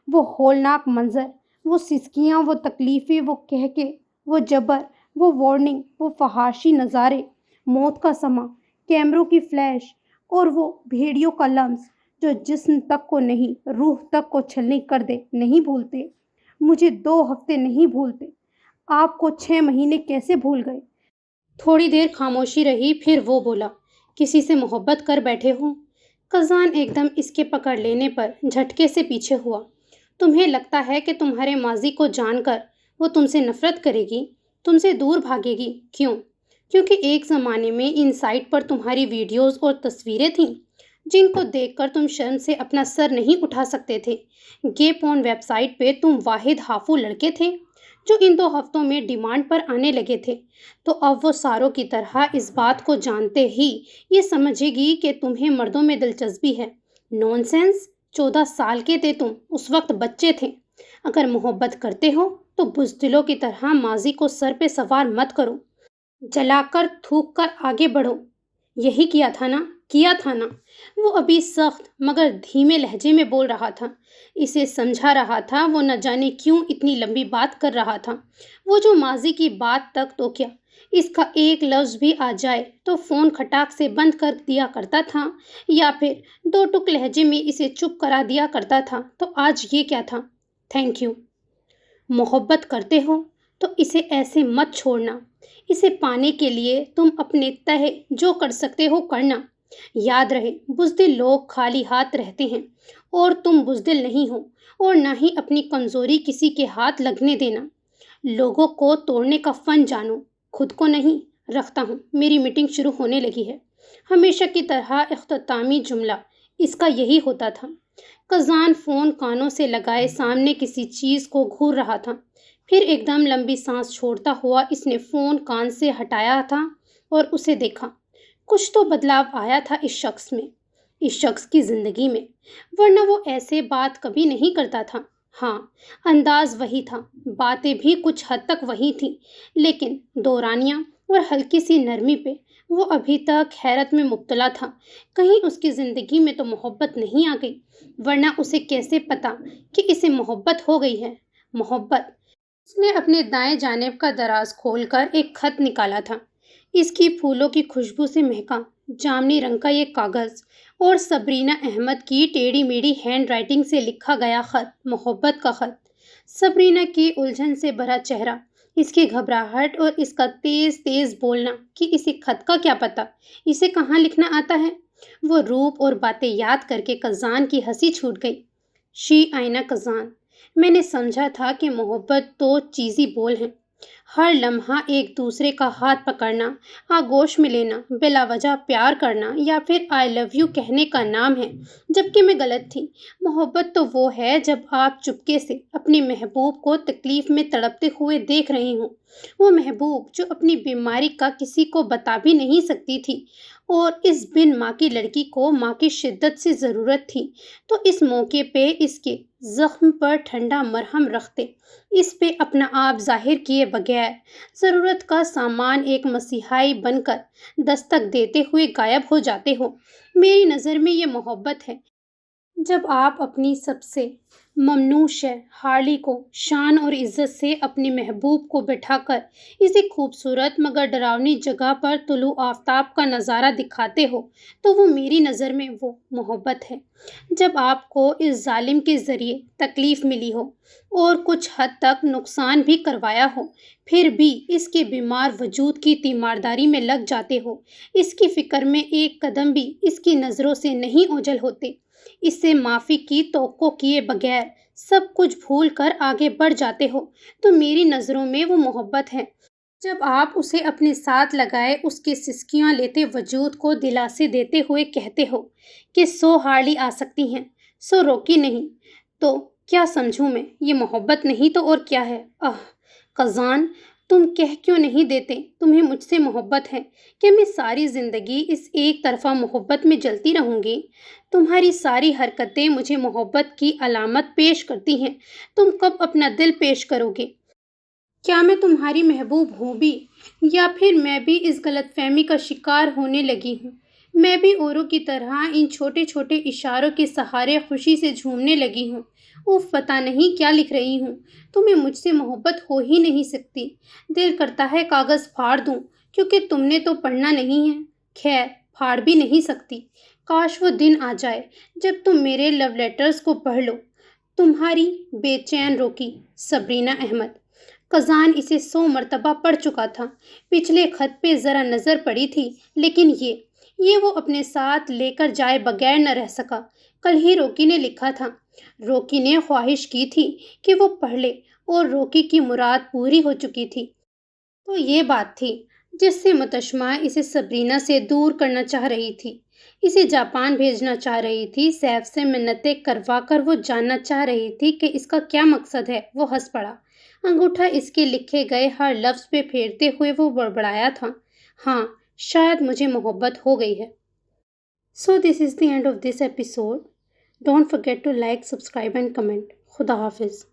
وہ ہولناک منظر، وہ سسکیاں، وہ تکلیفیں، وہ کہکے، وہ جبر، وہ وارننگ، وہ فحاشی نظارے، موت کا سماں، کیمروں کی فلیش اور وہ بھیڑیوں کا لمس جو جسم تک کو نہیں روح تک کو چھلنی کر دے، نہیں بھولتے؟ مجھے 2 ہفتے نہیں بھولتے، آپ کو 6 مہینے کیسے بھول گئے؟ تھوڑی دیر خاموشی رہی، پھر وہ بولا، کسی سے محبت کر بیٹھے ہو؟ کزان ایک دم اس کے پکڑ لینے پر جھٹکے سے پیچھے ہوا۔ تمہیں لگتا ہے کہ تمہارے ماضی کو جان کر وہ تم سے نفرت کرے گی، تم سے دور بھاگے گی؟ کیوں؟ کیونکہ ایک زمانے میں ان سائٹ پر تمہاری ویڈیوز اور تصویریں تھیں جن کو دیکھ کر تم شرم سے اپنا سر نہیں اٹھا سکتے تھے۔ گے پون ویب سائٹ پہ تم واحد ہافو لڑکے تھے جو ان 2 ہفتوں میں ڈیمانڈ پر آنے لگے تھے۔ تو اب وہ ساروں کی طرح اس بات کو جانتے ہی یہ سمجھے گی کہ تمہیں مردوں میں دلچسپی ہے۔ نون سینس! 14 سال کے تھے تم، اس وقت بچے تھے۔ اگر محبت کرتے ہو تو بزدلوں کی طرح ماضی کو سر پہ سوار مت کرو، جلا کر تھوک کر آگے بڑھو۔ یہی کیا تھا نا؟ وہ ابھی سخت مگر دھیمے لہجے میں بول رہا تھا، اسے سمجھا رہا تھا۔ وہ نہ جانے کیوں اتنی لمبی بات کر رہا تھا۔ وہ جو ماضی کی بات تک تو کیا، اس کا ایک لفظ بھی آ جائے تو فون کھٹاک سے بند کر دیا کرتا تھا یا پھر 2 ٹک لہجے میں اسے چپ کرا دیا کرتا تھا۔ تو آج یہ کیا تھا؟ Thank you. محبت کرتے ہو تو اسے ایسے مت چھوڑنا۔ اسے پانے کے لیے تم اپنے تہے جو کر سکتے ہو کرنا۔ یاد رہے، بزدل لوگ خالی ہاتھ رہتے ہیں اور تم بزدل نہیں ہو، اور نہ ہی اپنی کمزوری کسی کے ہاتھ لگنے دینا۔ لوگوں کو توڑنے کا فن جانو، خود کو نہیں۔ رکھتا ہوں، میری میٹنگ شروع ہونے لگی ہے۔ ہمیشہ کی طرح اختتامی جملہ اس کا یہی ہوتا تھا۔ کزان فون کانوں سے لگائے سامنے کسی چیز کو گھور رہا تھا۔ پھر ایک دم لمبی سانس چھوڑتا ہوا اس نے فون کان سے ہٹایا تھا اور اسے دیکھا۔ کچھ تو بدلاؤ آیا تھا اس شخص میں، اس شخص کی زندگی میں، ورنہ وہ ایسے بات کبھی نہیں کرتا تھا۔ ہاں، انداز وہی تھا، باتیں بھی کچھ حد تک وہی تھیں، لیکن دورانیہ اور ہلکی سی نرمی پہ وہ ابھی تک حیرت میں مبتلا تھا۔ کہیں اس کی زندگی میں تو محبت نہیں آ گئی، ورنہ اسے کیسے پتا کہ اسے محبت ہو گئی ہے؟ محبت! اس نے اپنے دائیں جانب کا دراز کھول کر ایک خط نکالا تھا۔ اس کی پھولوں کی خوشبو سے مہکا جامنی رنگ کا یہ کاغذ اور سبرینا احمد کی ٹیڑھی میڑھی ہینڈ رائٹنگ سے لکھا گیا خط، محبت کا خط۔ سبرینا کی الجھن سے بھرا چہرہ، اس کی گھبراہٹ اور اس کا تیز تیز بولنا کہ اسے خط کا کیا پتہ، اسے کہاں لکھنا آتا ہے۔ وہ روپ اور باتیں یاد کر کے کزان کی ہنسی چھوٹ گئی۔ شی آئینہ کزان، میں نے سمجھا تھا کہ محبت تو چیزی بول ہیں، ہر لمحہ ایک دوسرے کا ہاتھ پکڑنا، آغوش میں لینا، بلا وجہ پیار کرنا یا پھر آئی لو یو کہنے کا نام ہے، جبکہ میں غلط تھی۔ محبت تو وہ ہے جب آپ چپکے سے اپنے محبوب کو تکلیف میں تڑپتے ہوئے دیکھ رہے ہوں، وہ محبوب جو اپنی بیماری کا کسی کو بتا بھی نہیں سکتی تھی اور اس بن ماں کی لڑکی کو ماں کی شدت سے ضرورت تھی، تو اس موقع پہ اس کے زخم پر ٹھنڈا مرہم رکھتے، اس پہ اپنا آپ ظاہر کیے بغیر ضرورت کا سامان ایک مسیحائی بن کر دستک دیتے ہوئے غائب ہو جاتے ہو۔ میری نظر میں یہ محبت ہے، جب آپ اپنی سب سے ممنوع شے ہارلی کو شان اور عزت سے اپنے محبوب کو بٹھا کر اسے خوبصورت مگر ڈراؤنی جگہ پر طلوع آفتاب کا نظارہ دکھاتے ہو، تو وہ میری نظر میں وہ محبت ہے۔ جب آپ کو اس ظالم کے ذریعے تکلیف ملی ہو اور کچھ حد تک نقصان بھی کروایا ہو، پھر بھی اس کے بیمار وجود کی تیمارداری میں لگ جاتے ہو، اس کی فکر میں ایک قدم بھی اس کی نظروں سے نہیں اوجھل ہوتے، اس سے معافی کی توقع کیے بغیر سب کچھ بھول کر آگے بڑھ جاتے ہو، تو میری نظروں میں وہ محبت ہے۔ جب آپ اسے اپنے ساتھ لگائے اس کے سسکیاں لیتے وجود کو دلاسے دیتے ہوئے کہتے ہو کہ 100 ہارلی آ سکتی ہیں، 100 روکی نہیں، تو کیا سمجھوں میں؟ یہ محبت نہیں تو اور کیا ہے؟ قزان، تم کہہ کیوں نہیں دیتے تمہیں مجھ سے محبت ہے؟ کہ میں ساری زندگی اس ایک طرفہ محبت میں جلتی رہوں گی؟ تمہاری ساری حرکتیں مجھے محبت کی علامت پیش کرتی ہیں، تم کب اپنا دل پیش کرو گے؟ کیا میں تمہاری محبوب ہوں بھی، یا پھر میں بھی اس غلط فہمی کا شکار ہونے لگی ہوں؟ میں بھی اوروں کی طرح ان چھوٹے چھوٹے اشاروں کے سہارے خوشی سے جھومنے لگی ہوں۔ پتہ نہیں کیا لکھ رہی ہوں، تمہیں مجھ سے محبت ہو ہی نہیں سکتی۔ دل کرتا ہے کاغذ پھاڑ دوں، کیونکہ تم نے تو پڑھنا نہیں ہے۔ خیر، پھاڑ بھی نہیں سکتی۔ کاش وہ دن آ جائے جب تم میرے لو لیٹرز کو پڑھ لو۔ تمہاری بے چین روکی، سبرینا احمد۔ قزان اسے 100 مرتبہ پڑھ چکا تھا۔ پچھلے خط پہ ذرا نظر پڑی تھی، لیکن یہ وہ اپنے ساتھ لے کر جائے بغیر نہ رہ سکا۔ کل ہی روکی نے لکھا تھا۔ روکی نے خواہش کی تھی کہ وہ پڑھ لے، اور روکی کی مراد پوری ہو چکی تھی۔ تو یہ بات تھی جس سے متشمع اسے سبرینا سے دور کرنا چاہ رہی تھی، اسے جاپان بھیجنا چاہ رہی تھی، سیف سے منتیں کروا کر وہ جاننا چاہ رہی تھی کہ اس کا کیا مقصد ہے۔ وہ ہنس پڑا، انگوٹھا اس کے لکھے گئے ہر لفظ پہ پھیرتے ہوئے وہ بڑبڑایا تھا، ہاں، شاید مجھے محبت ہو گئی ہے۔ So this is the end of this episode. Don't forget to like, subscribe and comment. خدا حافظ.